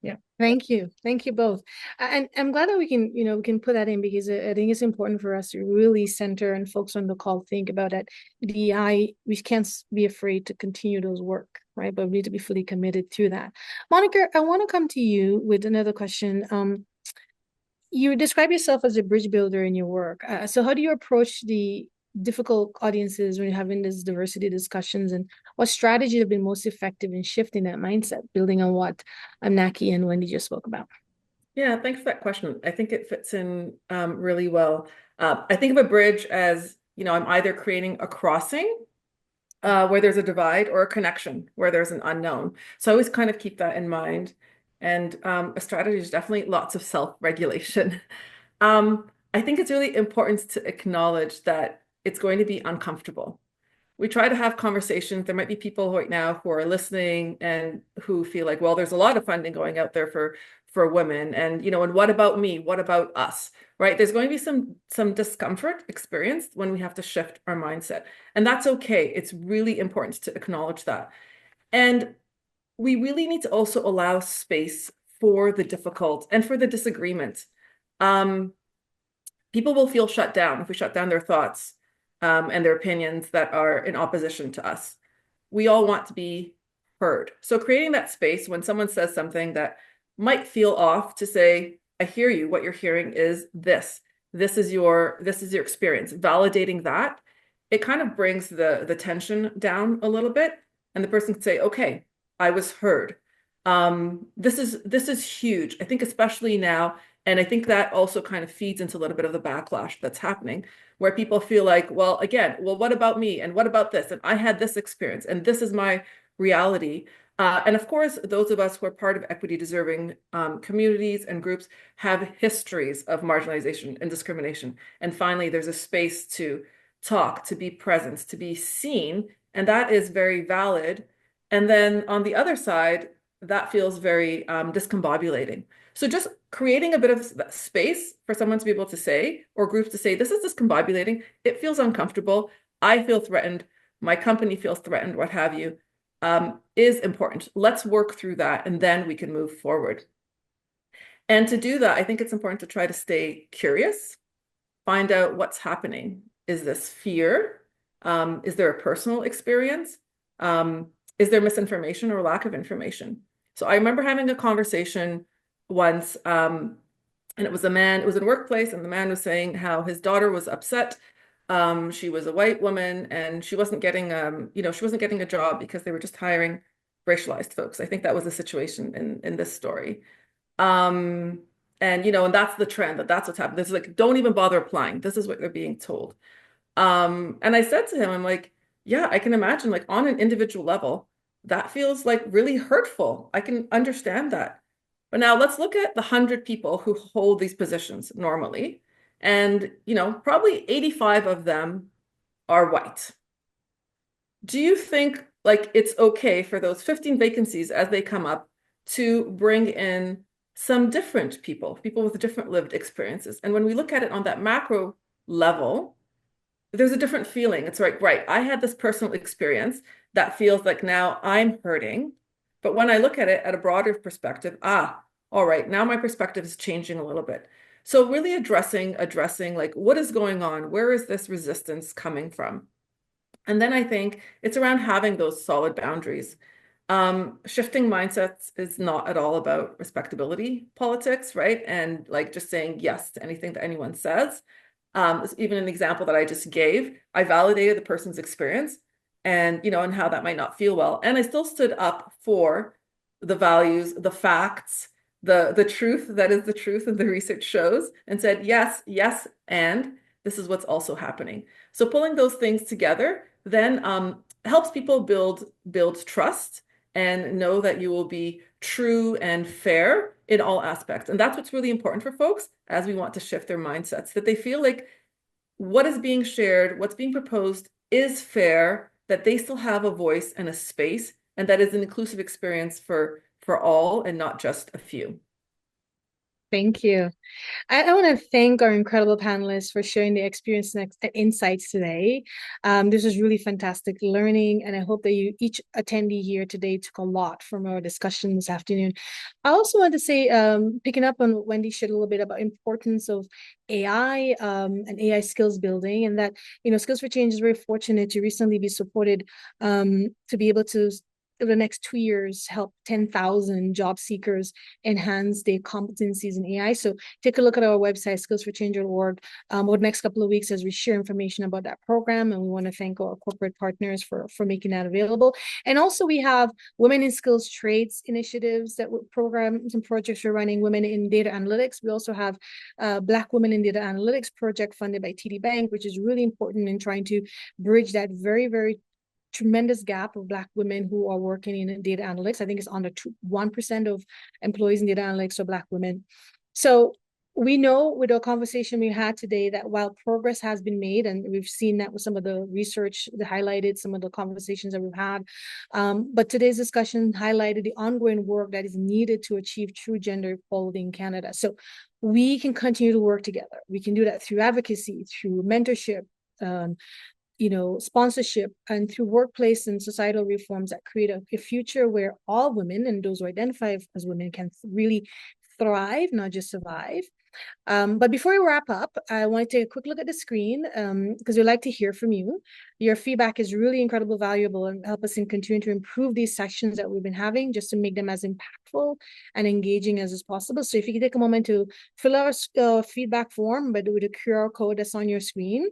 Yeah. Thank you. Thank you both. And I'm glad that we can put that in because I think it's important for us to really center and folks on the call think about that DEI. We can't be afraid to continue those work, right? But we need to be fully committed to that. Monika, I want to come to you with another question. You describe yourself as a bridge builder in your work. So how do you approach the difficult audiences when you're having these diversity discussions, and what strategies have been most effective in shifting that mindset, building on what Naki and Wendy just spoke about? Yeah, thanks for that question. I think it fits in really well. I think of a bridge as, you know, I'm either creating a crossing where there's a divide or a connection where there's an unknown. So I always kind of keep that in mind. And a strategy is definitely lots of self-regulation. I think it's really important to acknowledge that it's going to be uncomfortable. We try to have conversations. There might be people right now who are listening and who feel like, well, there's a lot of funding going out there for women, and and what about me? What about us? Right? There's going to be some discomfort experienced when we have to shift our mindset, and that's okay. It's really important to acknowledge that, and we really need to also allow space for the difficult and for the disagreement. People will feel shut down if we shut down their thoughts and their opinions that are in opposition to us. We all want to be heard. So creating that space when someone says something that might feel off, to say, I hear you. What you're hearing is this. This is your experience. Validating that, it kind of brings the tension down a little bit, and the person can say, okay, I was heard. This is huge. I think especially now, and I think that also kind of feeds into a little bit of the backlash that's happening, where people feel like, well, what about me? And what about this? And I had this experience, and this is my reality. And of course, those of us who are part of equity deserving communities and groups have histories of marginalization and discrimination. And finally, there's a space to talk, to be present, to be seen. And that is very valid. And then on the other side, that feels very discombobulating. So just creating a bit of space for someone to be able to say, or groups to say, this is discombobulating. It feels uncomfortable. I feel threatened. My company feels threatened, what have you. Is important. Let's work through that, and then we can move forward. And to do that, I think it's important to try to stay curious, find out what's happening. Is this fear? Is there a personal experience? Is there misinformation or lack of information? So I remember having a conversation once, and it was a man, it was in a workplace, and the man was saying how his daughter was upset She was a white woman, and she wasn't getting she wasn't getting a job because they were just hiring racialized folks. I think that was the situation in this story. Um, and and that's the trend, that's what's happening. This is like, don't even bother applying. This is what they're being told. And I said to him, I'm like, yeah, I can imagine, like, on an individual level, that feels like really hurtful. I can understand that. But now let's look at the 100 people who hold these positions normally. And, probably 85 of them are white. Do you think, like, it's okay for those 15 vacancies as they come up to bring in some different people with different lived experiences? And when we look at it on that macro level, there's a different feeling. It's like, right, I had this personal experience that feels like now I'm hurting. But when I look at it at a broader perspective, all right, now my perspective is changing a little bit. So really addressing like, what is going on? Where is this resistance coming from? And then I think it's around having those solid boundaries. Shifting mindsets is not at all about respectability politics, right? And like just saying yes to anything that anyone says. Even an example that I just gave, I validated the person's experience and, and how that might not feel well. And I still stood up for the values, the facts, the truth that is the truth and the research shows, and said, yes, yes, and this is what's also happening. So pulling those things together then helps people build trust and know that you will be true and fair in all aspects. And that's what's really important for folks as we want to shift their mindsets, that they feel like what is being shared, what's being proposed is fair, that they still have a voice and a space, and that is an inclusive experience for all and not just a few. Thank you. I want to thank our incredible panelists for sharing their experience and insights today. This was really fantastic learning, and I hope that each attendee here today took a lot from our discussion this afternoon. I also want to say, picking up on what Wendy shared a little bit about importance of AI and AI skills building, and that, Skills for Change is very fortunate to recently be supported to be able to, over the next 2 years, help 10,000 job seekers enhance their competencies in AI. So take a look at our website, skillsforchange.org, over the next couple of weeks as we share information about that program. And we want to thank our corporate partners for making that available. And also we have Women in Skills Trades initiatives, programs and projects we're running, Women in Data Analytics. We also have Black Women in Data Analytics project funded by TD Bank, which is really important in trying to bridge that very, very tremendous gap of Black women who are working in data analytics. I think it's under 1% of employees in data analytics are Black women. So we know with our conversation we had today that while progress has been made, and we've seen that with some of the research that highlighted some of the conversations that we've had, but today's discussion highlighted the ongoing work that is needed to achieve true gender equality in Canada. So we can continue to work together. We can do that through advocacy, through mentorship, sponsorship, and through workplace and societal reforms that create a future where all women and those who identify as women can really thrive, not just survive. But before we wrap up, I want to take a quick look at the screen because we'd like to hear from you. Your feedback is really incredibly valuable and help us in continuing to improve these sessions that we've been having, just to make them as impactful and engaging as possible. So if you can take a moment to fill out a feedback form, but with a QR code that's on your screen.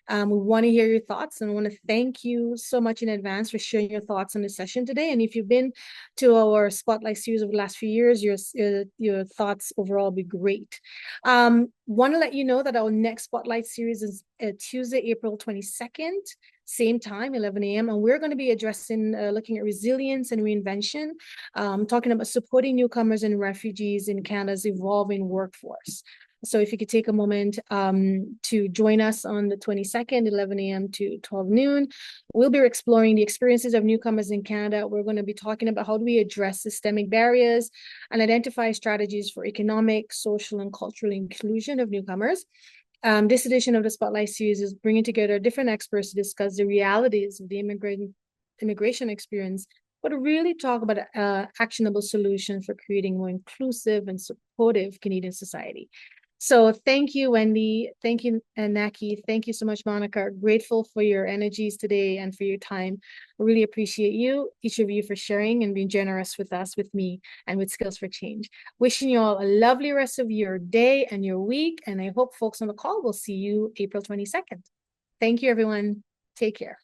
We want to hear your thoughts, and I want to thank you so much in advance for sharing your thoughts on the session today. And if you've been to our Spotlight series over the last few years, your thoughts overall will be great. Want to let you know that our next Spotlight series is Tuesday, April 22nd, same time, 11 a.m. And we're going to be addressing, looking at resilience and reinvention, talking about supporting newcomers and refugees in Canada's evolving workforce. So if you could take a moment to join us on the 22nd, 11 a.m. to 12 noon, we'll be exploring the experiences of newcomers in Canada. We're going to be talking about how do we address systemic barriers and identify strategies for economic, social, and cultural inclusion of newcomers. This edition of the Spotlight series is bringing together different experts to discuss the realities of the immigration experience, but really talk about actionable solutions for creating more inclusive and supportive Canadian society. So thank you, Wendy. Thank you, Naki. Thank you so much, Monika. Grateful for your energies today and for your time. I really appreciate you, each of you, for sharing and being generous with us, with me, and with Skills for Change. Wishing you all a lovely rest of your day and your week. And I hope folks on the call will see you April 22nd. Thank you, everyone. Take care.